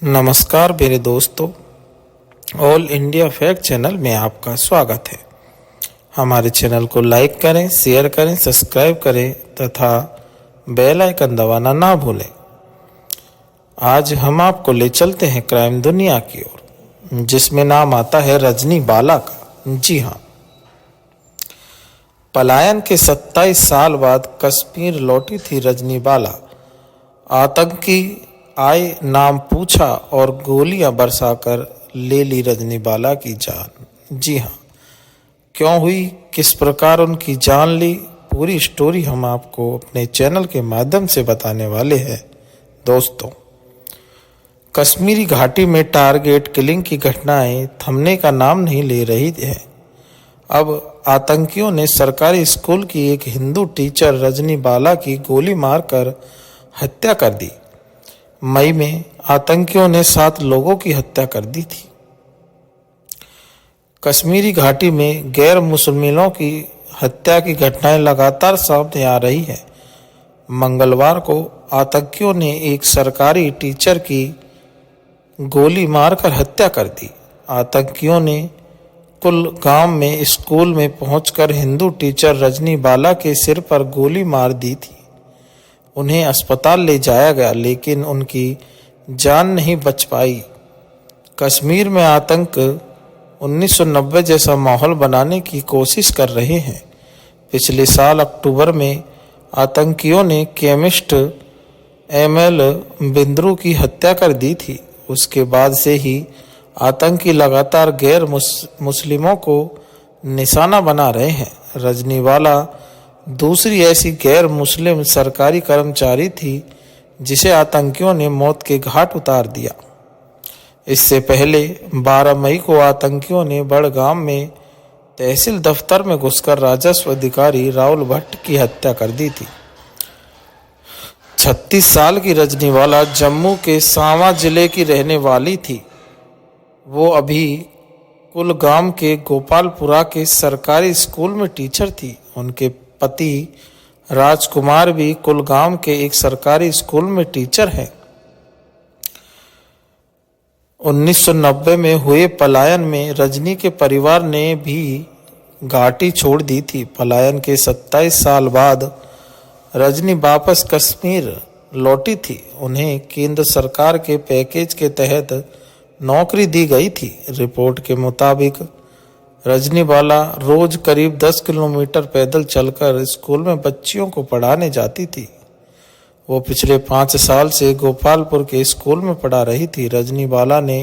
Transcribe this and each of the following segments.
नमस्कार मेरे दोस्तों, ऑल इंडिया फैक्ट चैनल में आपका स्वागत है। हमारे चैनल को लाइक करें, शेयर करें, सब्सक्राइब करें तथा बेल आइकन दबाना ना भूलें। आज हम आपको ले चलते हैं क्राइम दुनिया की ओर, जिसमें नाम आता है रजनी बाला का। जी हाँ, पलायन के 27 साल बाद कश्मीर लौटी थी रजनी बाला। आतंकी आए, नाम पूछा और गोलियां बरसाकर ले ली रजनी बाला की जान। जी हाँ, क्यों हुई, किस प्रकार उनकी जान ली, पूरी स्टोरी हम आपको अपने चैनल के माध्यम से बताने वाले हैं। दोस्तों, कश्मीरी घाटी में टारगेट किलिंग की घटनाएं थमने का नाम नहीं ले रही है। अब आतंकियों ने सरकारी स्कूल की एक हिंदू टीचर रजनी बाला की गोली मारकर हत्या कर दी। मई में आतंकियों ने 7 लोगों की हत्या कर दी थी। कश्मीरी घाटी में गैर मुसलमानों की हत्या की घटनाएं लगातार सामने आ रही है। मंगलवार को आतंकियों ने एक सरकारी टीचर की गोली मारकर हत्या कर दी। आतंकियों ने कुलगाम में स्कूल में पहुंचकर हिंदू टीचर रजनी बाला के सिर पर गोली मार दी थी। उन्हें अस्पताल ले जाया गया, लेकिन उनकी जान नहीं बच पाई। कश्मीर में आतंक 1990 जैसा माहौल बनाने की कोशिश कर रहे हैं। पिछले साल अक्टूबर में आतंकियों ने केमिस्ट एमएल बिंद्रू की हत्या कर दी थी। उसके बाद से ही आतंकी लगातार गैर मुस्लिमों को निशाना बना रहे हैं। रजनी बाला दूसरी ऐसी गैर मुस्लिम सरकारी कर्मचारी थी जिसे आतंकियों ने मौत के घाट उतार दिया। इससे पहले 12 मई को आतंकियों ने बड़गाम में तहसील दफ्तर में घुसकर राजस्व अधिकारी राहुल भट्ट की हत्या कर दी थी। 36 साल की रजनी बाला जम्मू के सांवा जिले की रहने वाली थी। वो अभी कुलगाम के गोपालपुरा के सरकारी स्कूल में टीचर थी। उनके पति राजकुमार भी कुलगाम के एक सरकारी स्कूल में टीचर हैं। 1990 में हुए पलायन में रजनी के परिवार ने भी घाटी छोड़ दी थी। पलायन के 27 साल बाद रजनी वापस कश्मीर लौटी थी। उन्हें केंद्र सरकार के पैकेज के तहत नौकरी दी गई थी। रिपोर्ट के मुताबिक रजनी बाला रोज करीब 10 किलोमीटर पैदल चलकर स्कूल में बच्चियों को पढ़ाने जाती थी। वो पिछले 5 साल से गोपालपुर के स्कूल में पढ़ा रही थी। रजनी बाला ने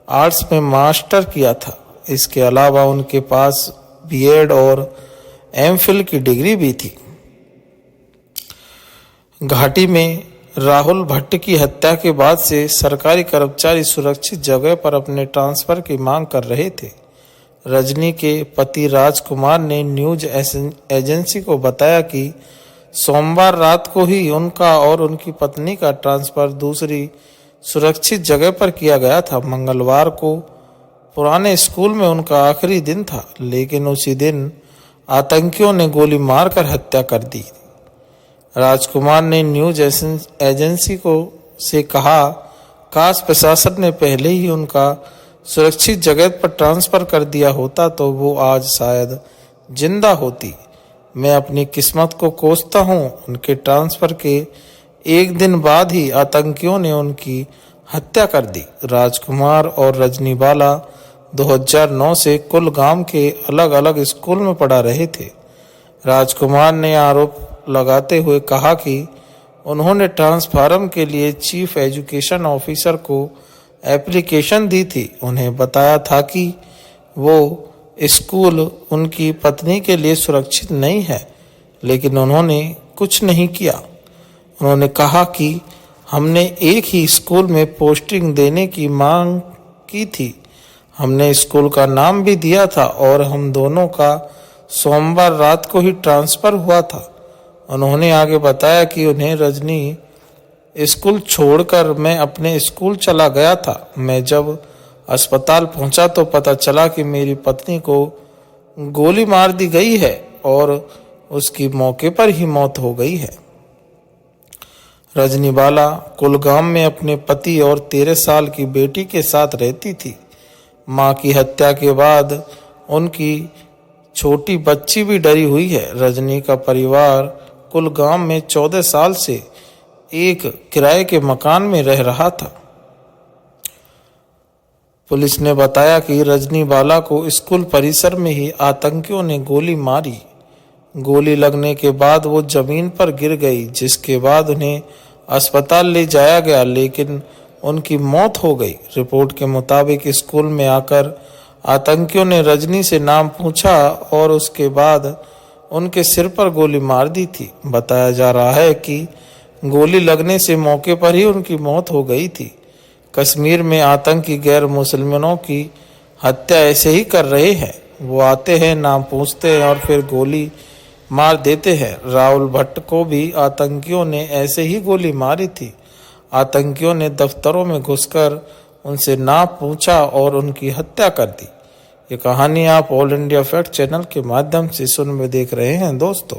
आर्ट्स में मास्टर किया था। इसके अलावा उनके पास बीएड और एमफिल की डिग्री भी थी। घाटी में राहुल भट्ट की हत्या के बाद से सरकारी कर्मचारी सुरक्षित जगह पर अपने ट्रांसफर की मांग कर रहे थे। रजनी के पति राजकुमार ने न्यूज एजेंसी को बताया कि सोमवार रात को ही उनका और उनकी पत्नी का ट्रांसफर दूसरी सुरक्षित जगह पर किया गया था। मंगलवार को पुराने स्कूल में उनका आखिरी दिन था, लेकिन उसी दिन आतंकियों ने गोली मारकर हत्या कर दी। राजकुमार ने न्यूज एजेंसी से कहा, काश प्रशासन ने पहले ही उनका सुरक्षित जगह पर ट्रांसफर कर दिया होता तो वो आज शायद जिंदा होती। मैं अपनी किस्मत को कोसता हूँ। उनके ट्रांसफर के एक दिन बाद ही आतंकियों ने उनकी हत्या कर दी। राजकुमार और रजनी बाला 2009 से कुलगाम के अलग अलग स्कूल में पढ़ा रहे थे। राजकुमार ने आरोप लगाते हुए कहा कि उन्होंने ट्रांसफार्म के लिए चीफ एजुकेशन ऑफिसर को एप्लीकेशन दी थी। उन्हें बताया था कि वो स्कूल उनकी पत्नी के लिए सुरक्षित नहीं है, लेकिन उन्होंने कुछ नहीं किया। उन्होंने कहा कि हमने एक ही स्कूल में पोस्टिंग देने की मांग की थी। हमने स्कूल का नाम भी दिया था और हम दोनों का सोमवार रात को ही ट्रांसफर हुआ था। उन्होंने आगे बताया कि उन्हें रजनी स्कूल छोड़कर मैं अपने स्कूल चला गया था। मैं जब अस्पताल पहुंचा तो पता चला कि मेरी पत्नी को गोली मार दी गई है और उसकी मौके पर ही मौत हो गई है। रजनीबाला कुलगाम में अपने पति और 13 साल की बेटी के साथ रहती थी। मां की हत्या के बाद उनकी छोटी बच्ची भी डरी हुई है। रजनी का परिवार कुलगाम में 14 साल से एक किराए के मकान में रह रहा था। पुलिस ने बताया कि रजनीबाला को स्कूल परिसर में ही आतंकियों ने गोली मारी। गोली लगने के बाद वो जमीन पर गिर गई, जिसके बाद उन्हें अस्पताल ले जाया गया, लेकिन उनकी मौत हो गई। रिपोर्ट के मुताबिक स्कूल में आकर आतंकियों ने रजनी से नाम पूछा और उसके बाद उनके सिर पर गोली मार दी थी। बताया जा रहा है कि गोली लगने से मौके पर ही उनकी मौत हो गई थी। कश्मीर में आतंकी गैर मुसलमानों की हत्या ऐसे ही कर रहे हैं। वो आते हैं, नाम पूछते हैं और फिर गोली मार देते हैं। राहुल भट्ट को भी आतंकियों ने ऐसे ही गोली मारी थी। आतंकियों ने दफ्तरों में घुसकर उनसे नाम पूछा और उनकी हत्या कर दी। ये कहानी आप ऑल इंडिया फैक्ट चैनल के माध्यम से सुन में देख रहे हैं। दोस्तों,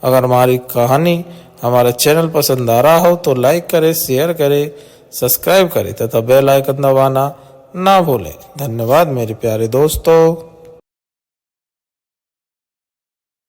अगर हमारी कहानी हमारा चैनल पसंद आ रहा हो तो लाइक करें, शेयर करें, सब्सक्राइब करें तथा बेल आइकन दबाना ना भूलें। धन्यवाद मेरे प्यारे दोस्तों।